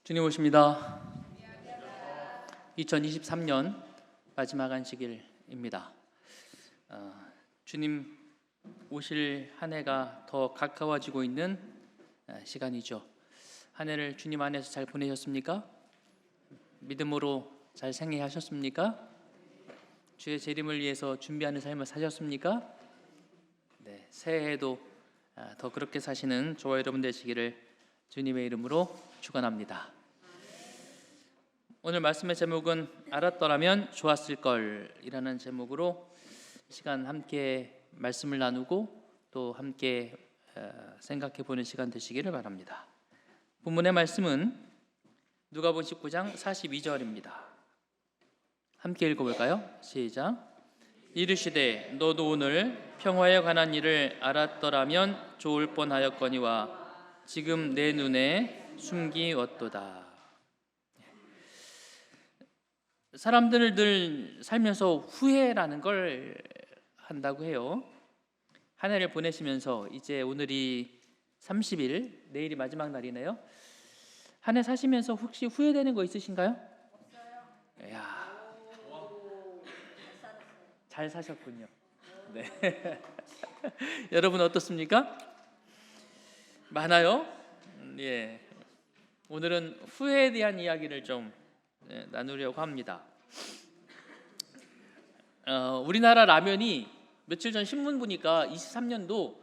주님 오십니다. 2023년 마지막 안식일입니다. 주님 오실 한 해가 더 가까워지고 있는 시간이죠. 한 해를 주님 안에서 잘 보내셨습니까? 믿음으로 잘 생애하셨습니까? 주의 재림을 위해서 준비하는 삶을 사셨습니까? 네, 새해에도 더 그렇게 사시는 저와 여러분 되시기를 주님의 이름으로 축원합니다. 오늘 말씀의 제목은 알았더라면 좋았을 걸이라는 제목으로 시간 함께 말씀을 나누고 또 함께 생각해 보는 시간 되시기를 바랍니다. 본문의 말씀은 누가복음 19장 42절입니다. 함께 읽어볼까요? 시작. 이르시되 너도 오늘 평화에 관한 일을 알았더라면 좋을 뻔하였거니와 지금 내 눈에 숨기었도다. 사람들을 늘 살면서 후회라는 걸 한다고 해요. 한 해를 보내시면서 이제 오늘이 30일, 내일이 마지막 날이네요. 한 해 사시면서 혹시 후회되는 거 있으신가요? 없어요. 이야, 잘 사셨군요. 네. 여러분 어떻습니까? 많아요? 예. 오늘은 후회에 대한 이야기를 좀 나누려고 합니다. 우리나라 라면이 며칠 전 신문 보니까 23년도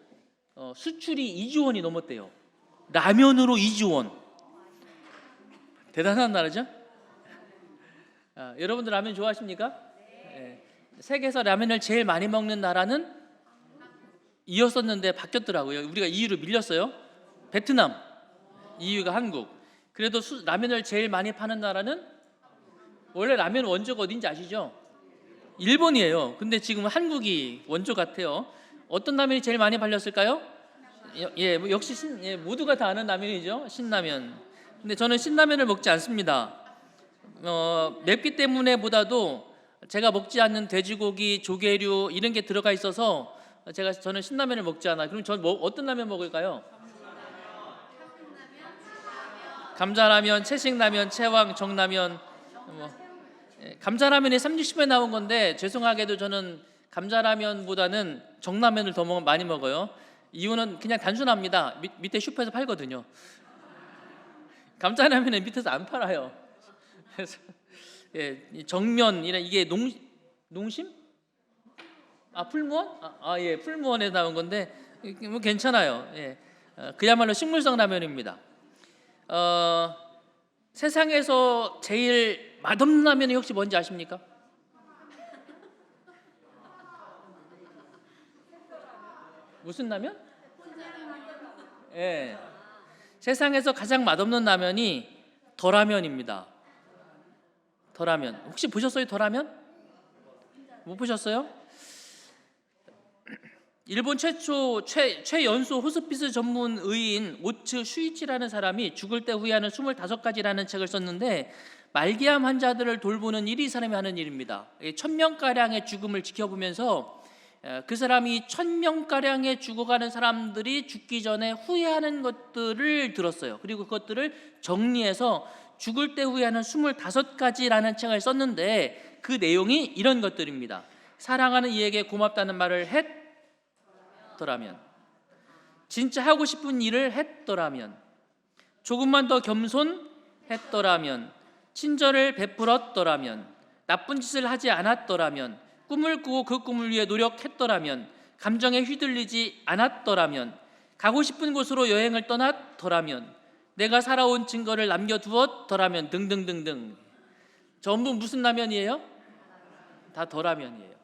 수출이 2조 원이 넘었대요. 라면으로 2조 원. 대단한 나라죠? 여러분들 라면 좋아하십니까? 네. 세계에서 라면을 제일 많이 먹는 나라는 이었었는데 바뀌었더라고요. 우리가 EU로 밀렸어요. 베트남, EU가 한국. 그래도 라면을 제일 많이 파는 나라는 원래 라면 원조가 어딘지 아시죠? 일본이에요. 근데 지금 한국이 원조 같아요. 어떤 라면이 제일 많이 팔렸을까요? 예, 역시 모두가 다 아는 라면이죠. 신라면. 근데 저는 신라면을 먹지 않습니다. 맵기 때문에 보다도 제가 먹지 않는 돼지고기, 조개류 이런 게 들어가 있어서 저는 신라면을 먹지 않아요. 그럼 전 어떤 라면 먹을까요? 감자라면, 채식라면, 채왕, 정라면. 감자라면이 30배 나온 건데 죄송하게도 저는 감자라면보다는 정라면을 더 많이 먹어요. 이유는 그냥 단순합니다. 밑에 슈퍼에서 팔거든요. 감자라면은 밑에서 안 팔아요. 그래서 정면 이게 농심? 풀무원? 예, 풀무원에 나온 건데 뭐 괜찮아요. 예, 그야말로 식물성 라면입니다. 세상에서 제일 맛없는 라면이 혹시 뭔지 아십니까? 무슨 라면? 예, 세상에서 가장 맛없는 라면이 더라면입니다. 더라면 혹시 보셨어요? 더라면? 못 보셨어요? 일본 최초 최연소 호스피스 전문 의인 오츠 슈이치라는 사람이 죽을 때 후회하는 25가지라는 책을 썼는데 말기암 환자들을 돌보는 일이 이 사람이 하는 일입니다. 1000명가량의 죽음을 지켜보면서 그 사람이 1000명가량의 죽어가는 사람들이 죽기 전에 후회하는 것들을 들었어요. 그리고 그것들을 정리해서 죽을 때 후회하는 25가지라는 책을 썼는데 그 내용이 이런 것들입니다. 사랑하는 이에게 고맙다는 말을 했더라면, 진짜 하고 싶은 일을 했더라면, 조금만 더 겸손했더라면, 친절을 베풀었더라면, 나쁜 짓을 하지 않았더라면, 꿈을 꾸고 그 꿈을 위해 노력했더라면, 감정에 휘둘리지 않았더라면, 가고 싶은 곳으로 여행을 떠났더라면, 내가 살아온 증거를 남겨두었더라면 등등등등. 전부 무슨 라면이에요? 다 더라면이에요.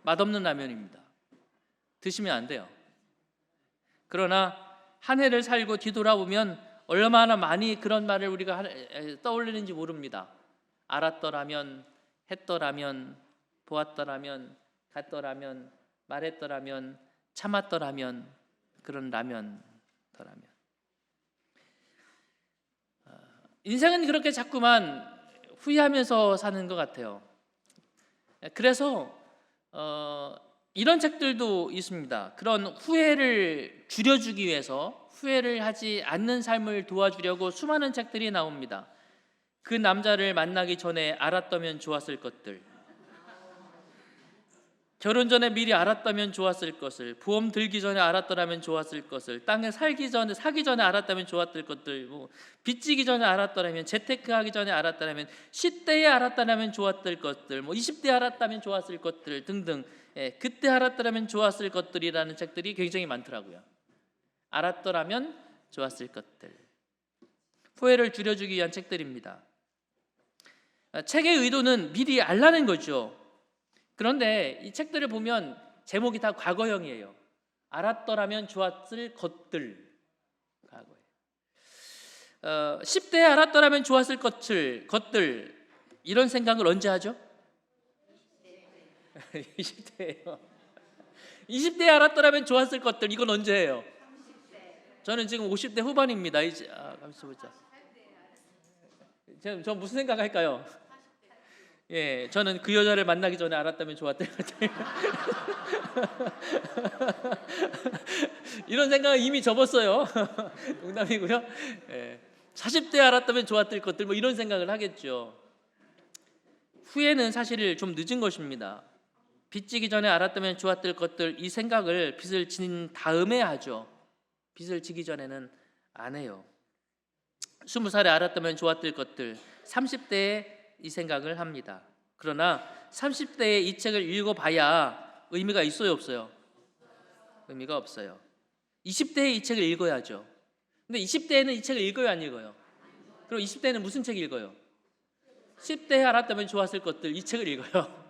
맛없는 라면입니다. 드시면 안 돼요. 그러나 한 해를 살고 뒤돌아보면 얼마나 많이 그런 말을 우리가 떠올리는지 모릅니다. 알았더라면, 했더라면, 보았더라면, 갔더라면, 말했더라면, 참았더라면, 그런 라면, 더라면. 인생은 그렇게 자꾸만 후회하면서 사는 것 같아요. 그래서 이런 책들도 있습니다. 그런 후회를 줄여주기 위해서 후회를 하지 않는 삶을 도와주려고 수많은 책들이 나옵니다. 그 남자를 만나기 전에 알았다면 좋았을 것들, 결혼 전에 미리 알았다면 좋았을 것을, 보험 들기 전에 알았더라면 좋았을 것을, 땅에 살기 전에 사기 전에 알았다면 좋았을 것들, 빚지기 전에 알았더라면, 재테크하기 전에 알았더라면, 10대에 알았더라면 좋았을 것들, 20대에 알았다면 좋았을 것들 등등, 그때 알았더라면 좋았을 것들이라는 책들이 굉장히 많더라고요. 알았더라면 좋았을 것들, 후회를 줄여주기 위한 책들입니다. 책의 의도는 미리 알라는 거죠. 그런데 이 책들을 보면 제목이 다 과거형이에요. 알았더라면 좋았을 것들, 과거에. 10대에 알았더라면 좋았을 것들 이런 생각을 언제 하죠? 20대예요. 20대에 알았더라면 좋았을 것들, 이건 언제 해요? 저는 지금 50대 후반입니다. 이제 가만있어 보자. 저 무슨 생각할까요? 예, 저는 그 여자를 만나기 전에 알았다면 좋았을 것들. 이런 생각은 이미 접었어요. 농담이고요. 예, 40대에 알았다면 좋았을 것들, 이런 생각을 하겠죠. 후회는 사실 좀 늦은 것입니다. 빚지기 전에 알았다면 좋았을 것들, 이 생각을 빚을 진 다음에 하죠. 빚을 지기 전에는 안 해요. 20살에 알았다면 좋았을 것들, 30대에 이 생각을 합니다. 그러나 30대에 이 책을 읽어봐야 의미가 있어요, 없어요? 의미가 없어요. 20대에 이 책을 읽어야죠. 근데 20대에는 이 책을 읽어요, 안 읽어요? 그럼 20대에는 무슨 책 읽어요? 10대에 알았다면 좋았을 것들, 이 책을 읽어요.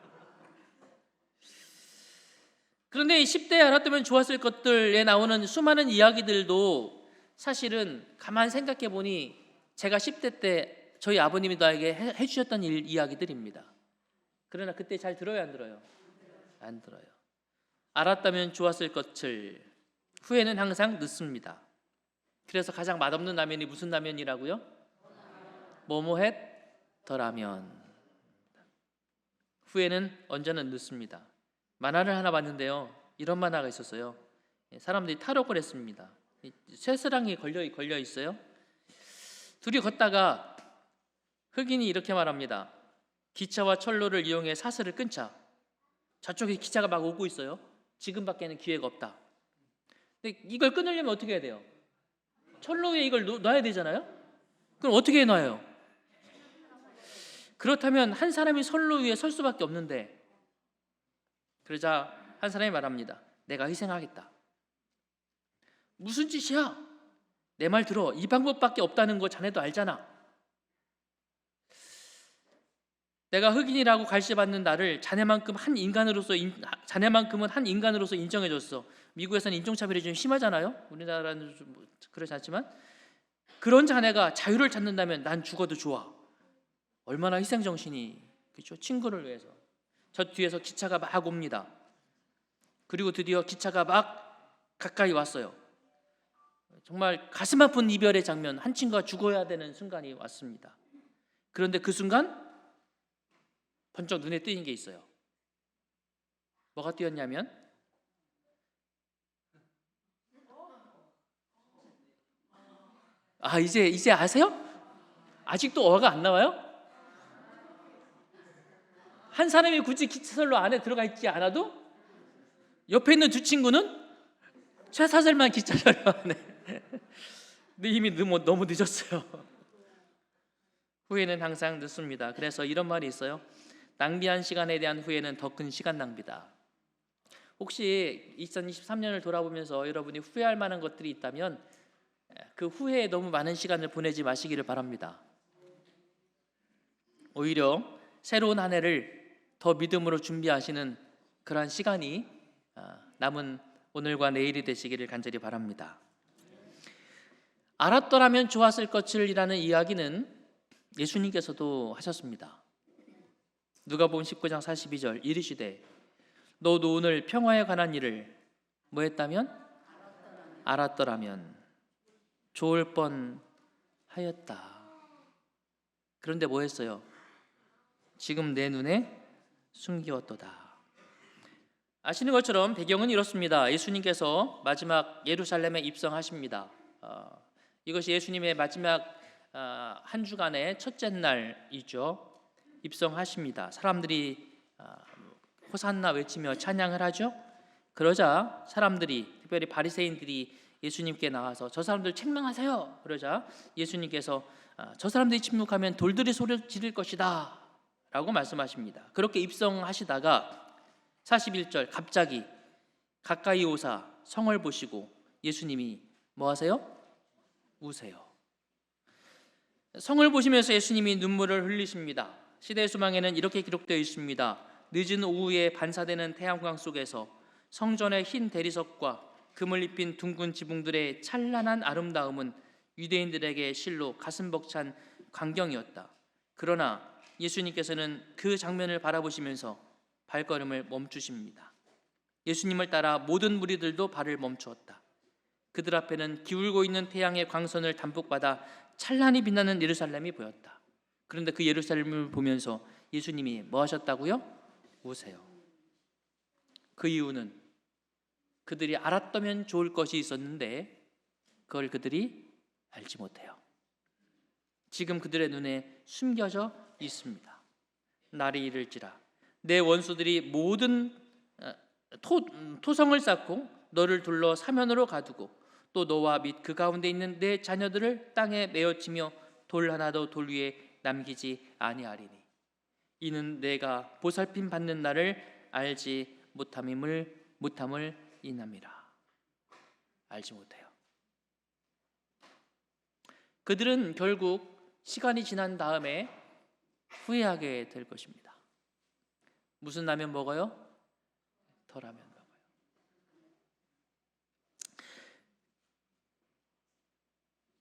그런데 이 10대에 알았다면 좋았을 것들에 나오는 수많은 이야기들도 사실은 가만 생각해 보니 제가 10대 때 저희 아버님이 나에게 해주셨던 이야기들입니다. 그러나 그때 잘 들어요, 안 들어요? 안 들어요. 알았다면 좋았을 것을, 후회는 항상 늦습니다. 그래서 가장 맛없는 라면이 무슨 라면이라고요? 뭐뭐햇 더 라면. 후회는 언제나 늦습니다. 만화를 하나 봤는데요, 이런 만화가 있었어요. 사람들이 탈옥을 했습니다. 쇠사랑이 걸려 있어요. 둘이 걷다가 흑인이 이렇게 말합니다. 기차와 철로를 이용해 사슬을 끊자. 저쪽에 기차가 막 오고 있어요. 지금밖에는 기회가 없다. 근데 이걸 끊으려면 어떻게 해야 돼요? 철로 위에 이걸 놔야 되잖아요. 그럼 어떻게 놔요? 그렇다면 한 사람이 선로 위에 설 수밖에 없는데, 그러자 한 사람이 말합니다. 내가 희생하겠다. 무슨 짓이야? 내 말 들어. 이 방법밖에 없다는 거 자네도 알잖아. 내가 흑인이라고 갈시받는 나를 자네만큼은 한 인간으로서 인정해줬어. 미국에서는 인종차별이 좀 심하잖아요. 우리나라는 좀 그렇지 않지만, 그런 자네가 자유를 찾는다면 난 죽어도 좋아. 얼마나 희생정신이, 그렇죠? 친구를 위해서. 저 뒤에서 기차가 막 옵니다. 그리고 드디어 기차가 막 가까이 왔어요. 정말 가슴 아픈 이별의 장면, 한 친구가 죽어야 되는 순간이 왔습니다. 그런데 그 순간 번쩍 눈에 띄는 게 있어요. 뭐가 띄었냐면, 이제 아세요? 아직도 어가 안 나와요? 한 사람이 굳이 기차선로 안에 들어가 있지 않아도 옆에 있는 두 친구는 쇠사슬만 기차선로 안에. 근데 이미 너무 늦었어요. 후회는 항상 늦습니다. 그래서 이런 말이 있어요. 낭비한 시간에 대한 후회는 더 큰 시간 낭비다. 혹시 2023년을 돌아보면서 여러분이 후회할 만한 것들이 있다면 그 후회에 너무 많은 시간을 보내지 마시기를 바랍니다. 오히려 새로운 한 해를 더 믿음으로 준비하시는 그러한 시간이 남은 오늘과 내일이 되시기를 간절히 바랍니다. 알았더라면 좋았을 것을이라는 이야기는 예수님께서도 하셨습니다. 누가복음 19장 42절, 이르시되 너도 오늘 평화에 관한 일을 뭐 했다면? 알았더라면 좋을 뻔 하였다. 그런데 뭐 했어요? 지금 내 눈에 숨기었도다. 아시는 것처럼 배경은 이렇습니다. 예수님께서 마지막 예루살렘에 입성하십니다. 이것이 예수님의 마지막 한 주간의 첫째 날이죠. 입성하십니다. 사람들이 호산나 외치며 찬양을 하죠. 그러자 사람들이, 특별히 바리새인들이 예수님께 나와서 저 사람들 책망하세요. 그러자 예수님께서 저 사람들이 침묵하면 돌들이 소리 지를 것이다 라고 말씀하십니다. 그렇게 입성하시다가 41절 갑자기 가까이 오사 성을 보시고 예수님이 뭐 하세요? 우세요. 성을 보시면서 예수님이 눈물을 흘리십니다. 시대의 수망에는 이렇게 기록되어 있습니다. 늦은 오후에 반사되는 태양광 속에서 성전의 흰 대리석과 금을 입힌 둥근 지붕들의 찬란한 아름다움은 유대인들에게 실로 가슴 벅찬 광경이었다. 그러나 예수님께서는 그 장면을 바라보시면서 발걸음을 멈추십니다. 예수님을 따라 모든 무리들도 발을 멈추었다. 그들 앞에는 기울고 있는 태양의 광선을 담뿍받아 찬란히 빛나는 예루살렘이 보였다. 그런데 그 예루살렘을 보면서 예수님이 뭐 하셨다고요? 우세요. 그 이유는 그들이 알았다면 좋을 것이 있었는데 그걸 그들이 알지 못해요. 지금 그들의 눈에 숨겨져 있습니다. 날이 이를지라 내 원수들이 모든 토성을 쌓고 너를 둘러 사면으로 가두고 또 너와 및 그 가운데 있는 내 자녀들을 땅에 메어치며 돌 하나도 돌 위에 남기지 아니하리니 이는 내가 보살핌 받는 날을 알지 못함을 인함이라. 알지 못해요. 그들은 결국 시간이 지난 다음에 후회하게 될 것입니다. 무슨 라면 먹어요? 터라면 먹어요.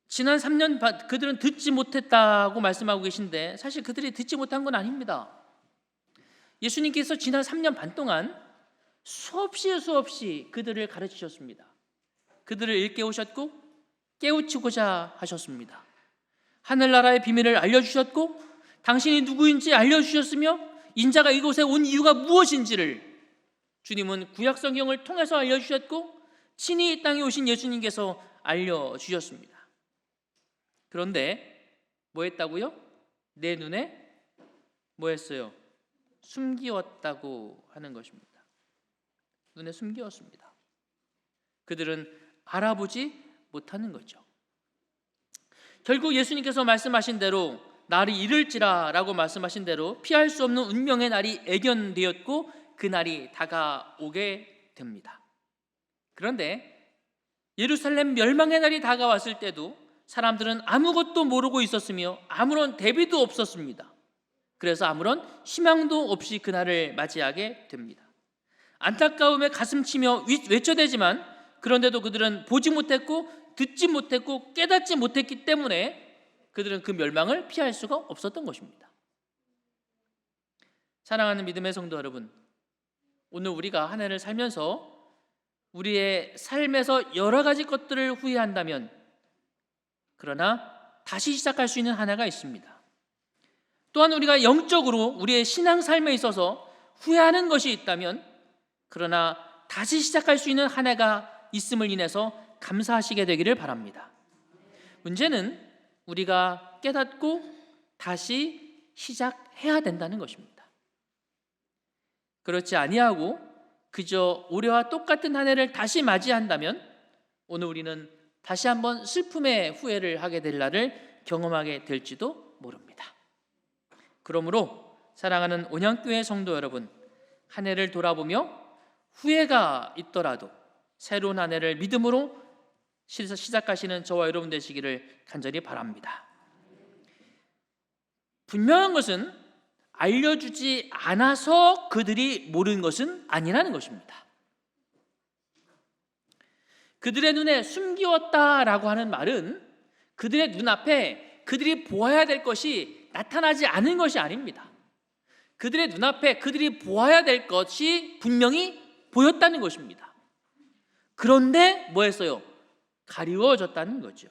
지난 3년 그들은 듣지 못했다고 말씀하고 계신데 사실 그들이 듣지 못한 건 아닙니다. 예수님께서 지난 3년 반 동안 수없이 그들을 가르치셨습니다. 그들을 일깨우셨고 깨우치고자 하셨습니다. 하늘나라의 비밀을 알려주셨고 당신이 누구인지 알려주셨으며 인자가 이곳에 온 이유가 무엇인지를 주님은 구약 성경을 통해서 알려주셨고 친히 이 땅에 오신 예수님께서 알려주셨습니다. 그런데 뭐 했다고요? 내 눈에 뭐 했어요? 숨기웠다고 하는 것입니다. 눈에 숨기웠습니다. 그들은 알아보지 못하는 거죠. 결국 예수님께서 말씀하신 대로 날이 이를지라 라고 말씀하신 대로 피할 수 없는 운명의 날이 애견되었고 그 날이 다가오게 됩니다. 그런데 예루살렘 멸망의 날이 다가왔을 때도 사람들은 아무것도 모르고 있었으며 아무런 대비도 없었습니다. 그래서 아무런 희망도 없이 그날을 맞이하게 됩니다. 안타까움에 가슴치며 외쳐대지만 그런데도 그들은 보지 못했고 듣지 못했고 깨닫지 못했기 때문에 그들은 그 멸망을 피할 수가 없었던 것입니다. 사랑하는 믿음의 성도 여러분, 오늘 우리가 한 해를 살면서 우리의 삶에서 여러 가지 것들을 후회한다면 그러나 다시 시작할 수 있는 한 해가 있습니다. 또한 우리가 영적으로 우리의 신앙 삶에 있어서 후회하는 것이 있다면 그러나 다시 시작할 수 있는 한 해가 있음을 인해서 감사하시게 되기를 바랍니다. 문제는 우리가 깨닫고 다시 시작해야 된다는 것입니다. 그렇지 아니하고 그저 올해와 똑같은 한 해를 다시 맞이한다면 오늘 우리는 다시 한번 슬픔의 후회를 하게 될 날을 경험하게 될지도 모릅니다. 그러므로 사랑하는 온양교회 성도 여러분, 한 해를 돌아보며 후회가 있더라도 새로운 한 해를 믿음으로 시작하시는 저와 여러분 되시기를 간절히 바랍니다. 분명한 것은 알려주지 않아서 그들이 모르는 것은 아니라는 것입니다. 그들의 눈에 숨기웠다라고 하는 말은 그들의 눈앞에 그들이 보아야 될 것이 나타나지 않은 것이 아닙니다. 그들의 눈앞에 그들이 보아야 될 것이 분명히 보였다는 것입니다. 그런데 뭐 했어요? 가리워졌다는 거죠.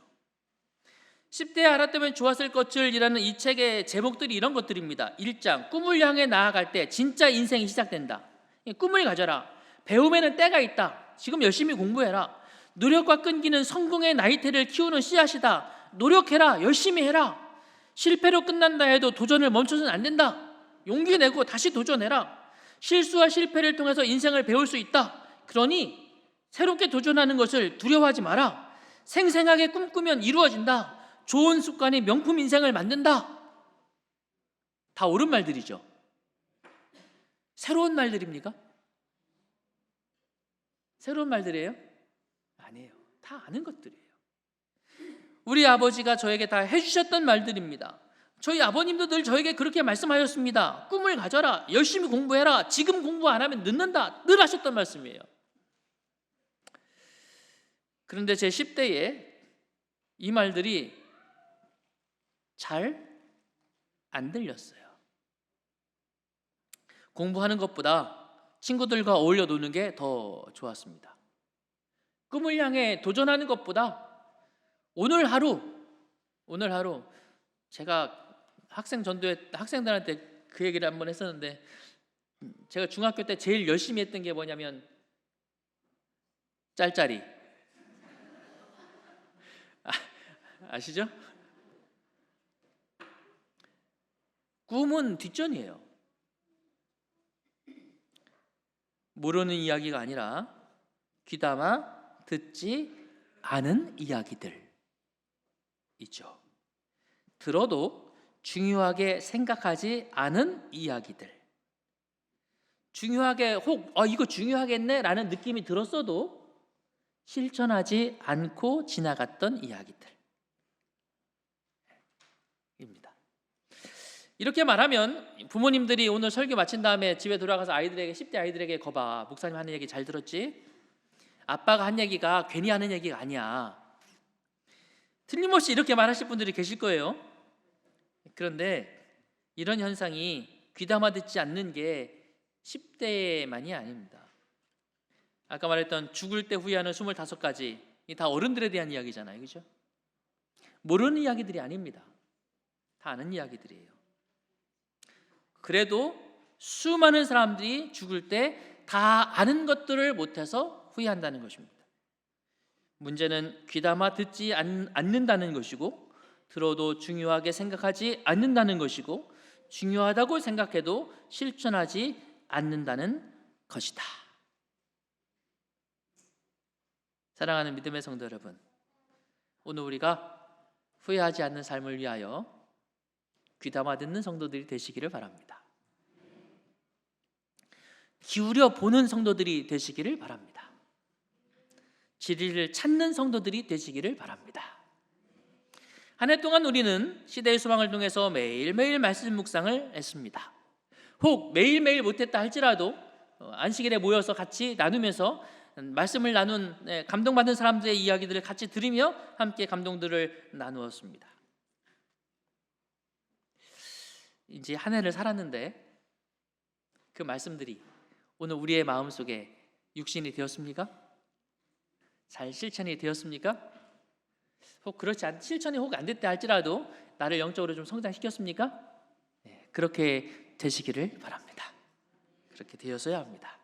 10대에 알았다면 좋았을 것을이라는 이 책의 제목들이 이런 것들입니다. 1장 꿈을 향해 나아갈 때 진짜 인생이 시작된다. 꿈을 가져라. 배움에는 때가 있다. 지금 열심히 공부해라. 노력과 끈기는 성공의 나이테를 키우는 씨앗이다. 노력해라. 열심히 해라. 실패로 끝난다 해도 도전을 멈춰서는 안 된다. 용기 내고 다시 도전해라. 실수와 실패를 통해서 인생을 배울 수 있다. 그러니 새롭게 도전하는 것을 두려워하지 마라. 생생하게 꿈꾸면 이루어진다. 좋은 습관이 명품 인생을 만든다. 다 옳은 말들이죠. 새로운 말들입니까? 새로운 말들이에요? 아니에요. 다 아는 것들이에요. 우리 아버지가 저에게 다 해주셨던 말들입니다. 저희 아버님도 늘 저에게 그렇게 말씀하셨습니다. 꿈을 가져라. 열심히 공부해라. 지금 공부 안 하면 늦는다. 늘 하셨던 말씀이에요. 그런데 제 10대에 이 말들이 잘 안 들렸어요. 공부하는 것보다 친구들과 어울려 노는 게 더 좋았습니다. 꿈을 향해 도전하는 것보다 오늘 하루 제가 학생 전도회 학생들한테 그 얘기를 한번 했었는데, 제가 중학교 때 제일 열심히 했던 게 뭐냐면 짤짤이. 아시죠? 꿈은 뒷전이에요. 모르는 이야기가 아니라 귀담아 듣지 않은 이야기들이죠. 들어도 중요하게 생각하지 않은 이야기들. 중요하게 혹 이거 중요하겠네 라는 느낌이 들었어도 실천하지 않고 지나갔던 이야기들 입니다. 이렇게 말하면 부모님들이 오늘 설교 마친 다음에 집에 돌아가서 아이들에게, 10대 아이들에게, 거봐, 목사님 하는 얘기 잘 들었지? 아빠가 한 얘기가 괜히 하는 얘기가 아니야. 틀림없이 이렇게 말하실 분들이 계실 거예요. 그런데 이런 현상이 귀담아 듣지 않는 게 10대만이 아닙니다. 아까 말했던 죽을 때 후회하는 25가지, 이 다 어른들에 대한 이야기잖아요. 그죠? 모르는 이야기들이 아닙니다. 다 아는 이야기들이에요. 그래도 수많은 사람들이 죽을 때 다 아는 것들을 못해서 후회한다는 것입니다. 문제는 귀담아 듣지 않는다는 것이고, 들어도 중요하게 생각하지 않는다는 것이고, 중요하다고 생각해도 실천하지 않는다는 것이다. 사랑하는 믿음의 성도 여러분, 오늘 우리가 후회하지 않는 삶을 위하여 귀담아 듣는 성도들이 되시기를 바랍니다. 기울여 보는 성도들이 되시기를 바랍니다. 진리를 찾는 성도들이 되시기를 바랍니다. 한 해 동안 우리는 시대의 소망을 통해서 매일매일 말씀 묵상을 했습니다. 혹 매일매일 못했다 할지라도 안식일에 모여서 같이 나누면서 말씀을 나눈 감동받은 사람들의 이야기들을 같이 들으며 함께 감동들을 나누었습니다. 이제 한 해를 살았는데 그 말씀들이 오늘 우리의 마음속에 육신이 되었습니까? 잘 실천이 되었습니까? 혹 그렇지 않, 실천이 혹 안 됐다 할지라도 나를 영적으로 좀 성장시켰습니까? 네, 그렇게 되시기를 바랍니다. 그렇게 되었어야 합니다.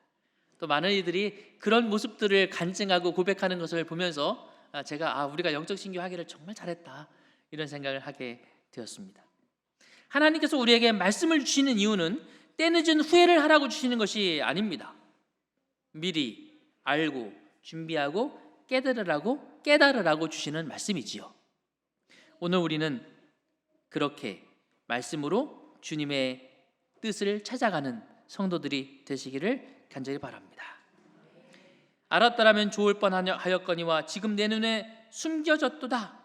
또 많은 이들이 그런 모습들을 간증하고 고백하는 것을 보면서 제가 우리가 영적 신교하기를 정말 잘했다, 이런 생각을 하게 되었습니다. 하나님께서 우리에게 말씀을 주시는 이유는 때늦은 후회를 하라고 주시는 것이 아닙니다. 미리 알고 준비하고 깨달으라고 주시는 말씀이지요. 오늘 우리는 그렇게 말씀으로 주님의 뜻을 찾아가는 성도들이 되시기를 간절히 바랍니다. 알았더라면 좋을 뻔하였거니와 지금 내 눈에 숨겨졌도다.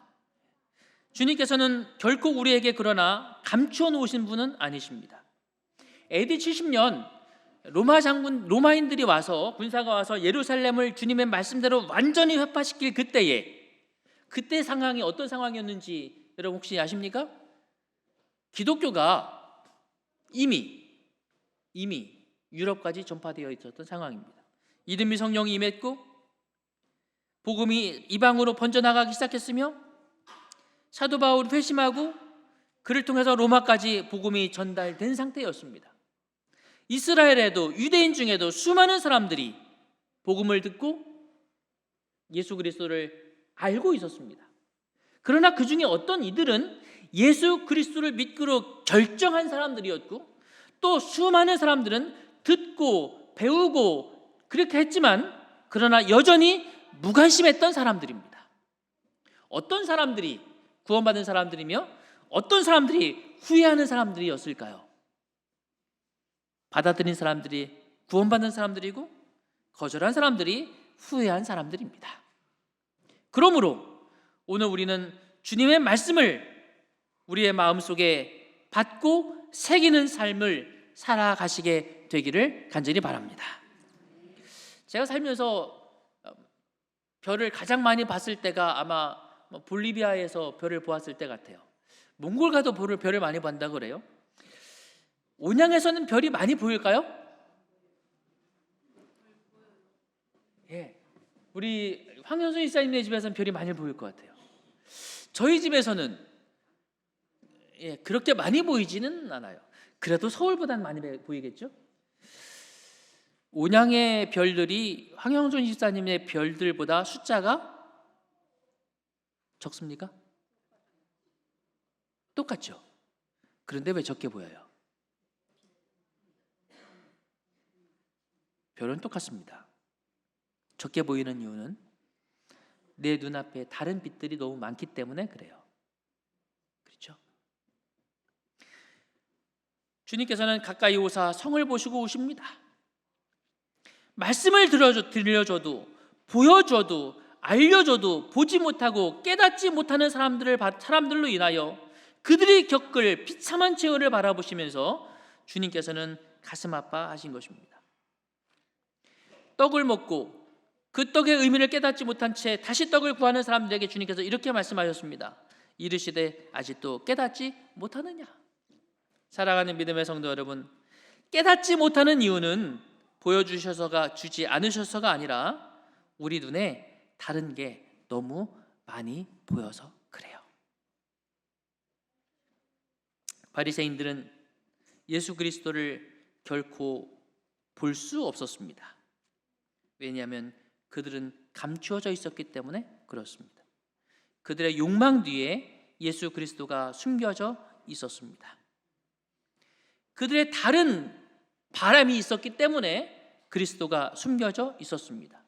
주님께서는 결코 우리에게 그러나 감추어 놓으신 분은 아니십니다. AD 70년 로마인들이 와서, 군사가 와서 예루살렘을 주님의 말씀대로 완전히 회파시킬 그때 상황이 어떤 상황이었는지 여러분 혹시 아십니까? 기독교가 이미 유럽까지 전파되어 있었던 상황입니다. 이름이 성령이 임했고 복음이 이방으로 번져나가기 시작했으며 사도 바울이 회심하고 그를 통해서 로마까지 복음이 전달된 상태였습니다. 이스라엘에도 유대인 중에도 수많은 사람들이 복음을 듣고 예수 그리스도를 알고 있었습니다. 그러나 그 중에 어떤 이들은 예수 그리스도를 믿기로 결정한 사람들이었고, 또 수많은 사람들은 듣고 배우고 그렇게 했지만 그러나 여전히 무관심했던 사람들입니다. 어떤 사람들이 구원받은 사람들이며 어떤 사람들이 후회하는 사람들이었을까요? 받아들인 사람들이 구원받은 사람들이고 거절한 사람들이 후회한 사람들입니다. 그러므로 오늘 우리는 주님의 말씀을 우리의 마음속에 받고 새기는 삶을 살아가시게 되기를 간절히 바랍니다. 제가 살면서 별을 가장 많이 봤을 때가 아마 볼리비아에서 별을 보았을 때 같아요. 몽골 가도 별을 많이 본다고 그래요. 온양에서는 별이 많이 보일까요? 예, 우리 황현수 이사님네 집에서는 별이 많이 보일 것 같아요. 저희 집에서는 그렇게 많이 보이지는 않아요. 그래도 서울보다는 많이 보이겠죠? 온양의 별들이 황영준 집사님의 별들보다 숫자가 적습니까? 똑같죠? 그런데 왜 적게 보여요? 별은 똑같습니다. 적게 보이는 이유는 내 눈앞에 다른 빛들이 너무 많기 때문에 그래요. 그렇죠? 주님께서는 가까이 오사 성을 보시고 오십니다. 말씀을 들려줘도 보여줘도 알려줘도 보지 못하고 깨닫지 못하는 사람들로 인하여 그들이 겪을 비참한 최후를 바라보시면서 주님께서는 가슴 아파하신 것입니다. 떡을 먹고 그 떡의 의미를 깨닫지 못한 채 다시 떡을 구하는 사람들에게 주님께서 이렇게 말씀하셨습니다. 이르시되 아직도 깨닫지 못하느냐? 사랑하는 믿음의 성도 여러분, 깨닫지 못하는 이유는 보여주셔서가 주지 않으셔서가 아니라 우리 눈에 다른 게 너무 많이 보여서 그래요. 바리새인들은 예수 그리스도를 결코 볼 수 없었습니다. 왜냐하면 그들은 감추어져 있었기 때문에 그렇습니다. 그들의 욕망 뒤에 예수 그리스도가 숨겨져 있었습니다. 그들의 다른 바람이 있었기 때문에 그리스도가 숨겨져 있었습니다.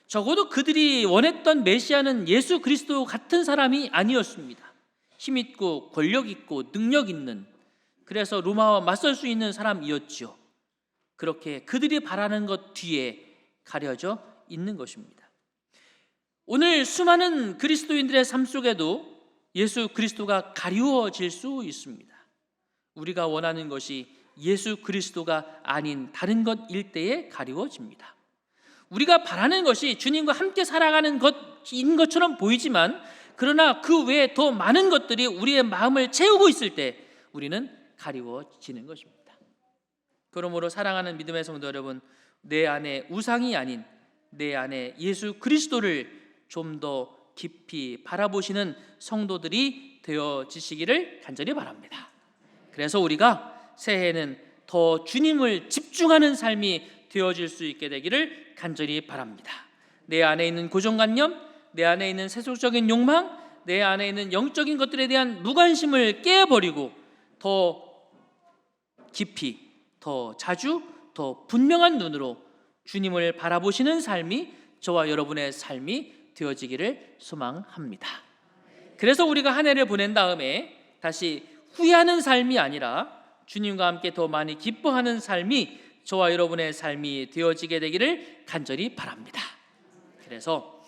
적어도 그들이 원했던 메시아는 예수 그리스도 같은 사람이 아니었습니다. 힘있고 권력있고 능력있는, 그래서 로마와 맞설 수 있는 사람이었지요. 그렇게 그들이 바라는 것 뒤에 가려져 있는 것입니다. 오늘 수많은 그리스도인들의 삶 속에도 예수 그리스도가 가리워질 수 있습니다. 우리가 원하는 것이 예수 그리스도가 아닌 다른 것일 때에 가리워집니다. 우리가 바라는 것이 주님과 함께 살아가는 것인 것처럼 보이지만 그러나 그 외에 더 많은 것들이 우리의 마음을 채우고 있을 때 우리는 가리워지는 것입니다. 그러므로 사랑하는 믿음의 성도 여러분, 내 안에 우상이 아닌 내 안에 예수 그리스도를 좀 더 깊이 바라보시는 성도들이 되어지시기를 간절히 바랍니다. 그래서 우리가 새해에는 더 주님을 집중하는 삶이 되어질 수 있게 되기를 간절히 바랍니다. 내 안에 있는 고정관념, 내 안에 있는 세속적인 욕망, 내 안에 있는 영적인 것들에 대한 무관심을 깨버리고 더 깊이, 더 자주, 더 분명한 눈으로 주님을 바라보시는 삶이 저와 여러분의 삶이 되어지기를 소망합니다. 그래서 우리가 한 해를 보낸 다음에 다시 후회하는 삶이 아니라 주님과 함께 더 많이 기뻐하는 삶이 저와 여러분의 삶이 되어지게 되기를 간절히 바랍니다. 그래서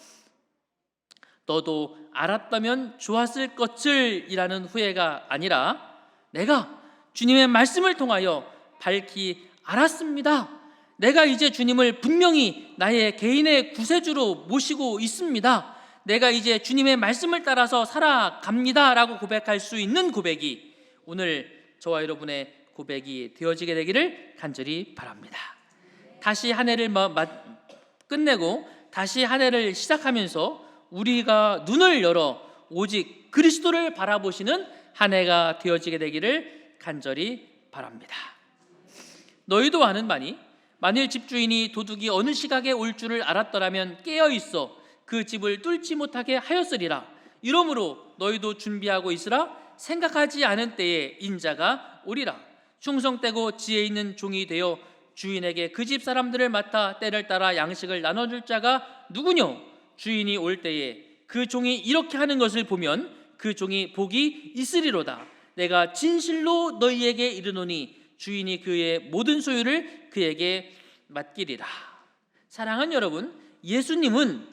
너도 알았다면 좋았을 것을 이라는 후회가 아니라 내가 주님의 말씀을 통하여 밝히 알았습니다. 내가 이제 주님을 분명히 나의 개인의 구세주로 모시고 있습니다. 내가 이제 주님의 말씀을 따라서 살아갑니다 라고 고백할 수 있는 고백이 오늘 저와 여러분의 고백이 되어지게 되기를 간절히 바랍니다. 다시 한 해를 끝내고 다시 한 해를 시작하면서 우리가 눈을 열어 오직 그리스도를 바라보시는 한 해가 되어지게 되기를 간절히 바랍니다. 너희도 아는 바니 만일 집주인이 도둑이 어느 시각에 올 줄을 알았더라면 깨어 있어 그 집을 뚫지 못하게 하였으리라. 이러므로 너희도 준비하고 있으라. 생각하지 않은 때에 인자가 오리라. 충성되고 지혜 있는 종이 되어 주인에게 그 집 사람들을 맡아 때를 따라 양식을 나눠줄 자가 누구뇨? 주인이 올 때에 그 종이 이렇게 하는 것을 보면 그 종이 복이 있으리로다. 내가 진실로 너희에게 이르노니 주인이 그의 모든 소유를 그에게 맡기리라. 사랑하는 여러분, 예수님은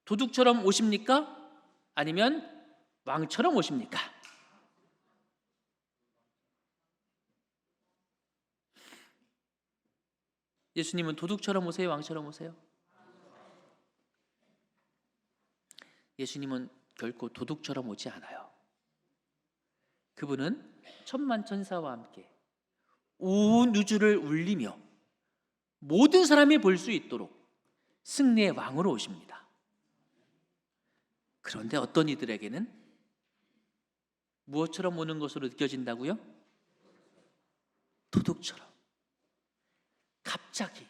도둑처럼 오십니까? 아니면 왕처럼 오십니까? 예수님은 도둑처럼 오세요? 왕처럼 오세요? 예수님은 결코 도둑처럼 오지 않아요. 그분은 천만천사와 함께 온 우주를 울리며 모든 사람이 볼 수 있도록 승리의 왕으로 오십니다. 그런데 어떤 이들에게는 무엇처럼 오는 것으로 느껴진다고요? 도둑처럼, 갑자기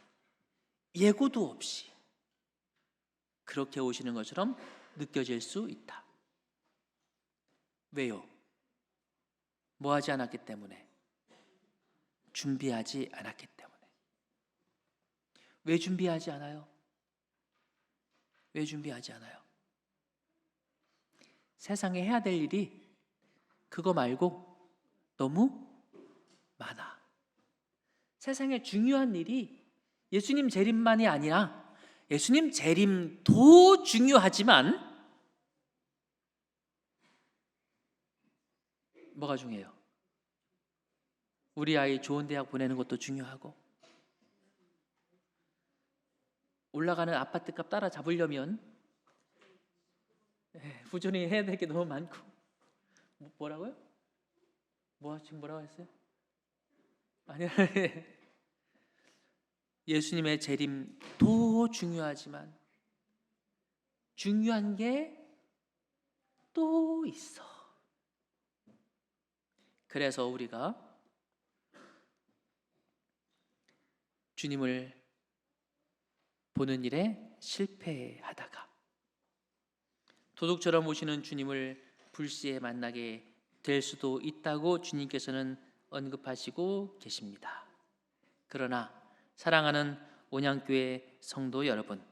예고도 없이 그렇게 오시는 것처럼 느껴질 수 있다. 왜요? 뭐 하지 않았기 때문에? 준비하지 않았기 때문에. 왜 준비하지 않아요? 왜 준비하지 않아요? 세상에 해야 될 일이 그거 말고 너무 많아. 세상에 중요한 일이 예수님 재림만이 아니라 예수님 재림도 중요하지만 뭐가 중요해요? 우리 아이 좋은 대학 보내는 것도 중요하고, 올라가는 아파트값 따라잡으려면 부지런히 해야 될 게 너무 많고. 뭐라고요? 지금 뭐라고 했어요? 아니요. 예수님의 재림도 중요하지만 중요한 게 또 있어. 그래서 우리가 주님을 보는 일에 실패하다가 도둑처럼 오시는 주님을 불시에 만나게 될 수도 있다고 주님께서는 언급하시고 계십니다. 그러나 사랑하는 온양교회 성도 여러분,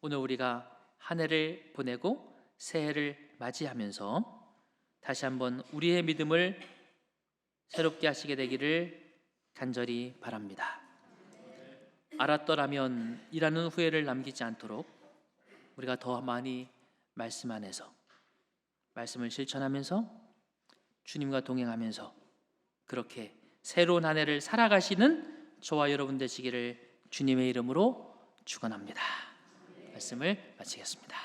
오늘 우리가 한 해를 보내고 새해를 맞이하면서 다시 한번 우리의 믿음을 새롭게 하시게 되기를 간절히 바랍니다. 알았더라면 이라는 후회를 남기지 않도록 우리가 더 많이 말씀 안에서 말씀을 실천하면서 주님과 동행하면서 그렇게 새로운 한 해를 살아가시는 저와 여러분 되시기를 주님의 이름으로 축원합니다. 말씀을 마치겠습니다.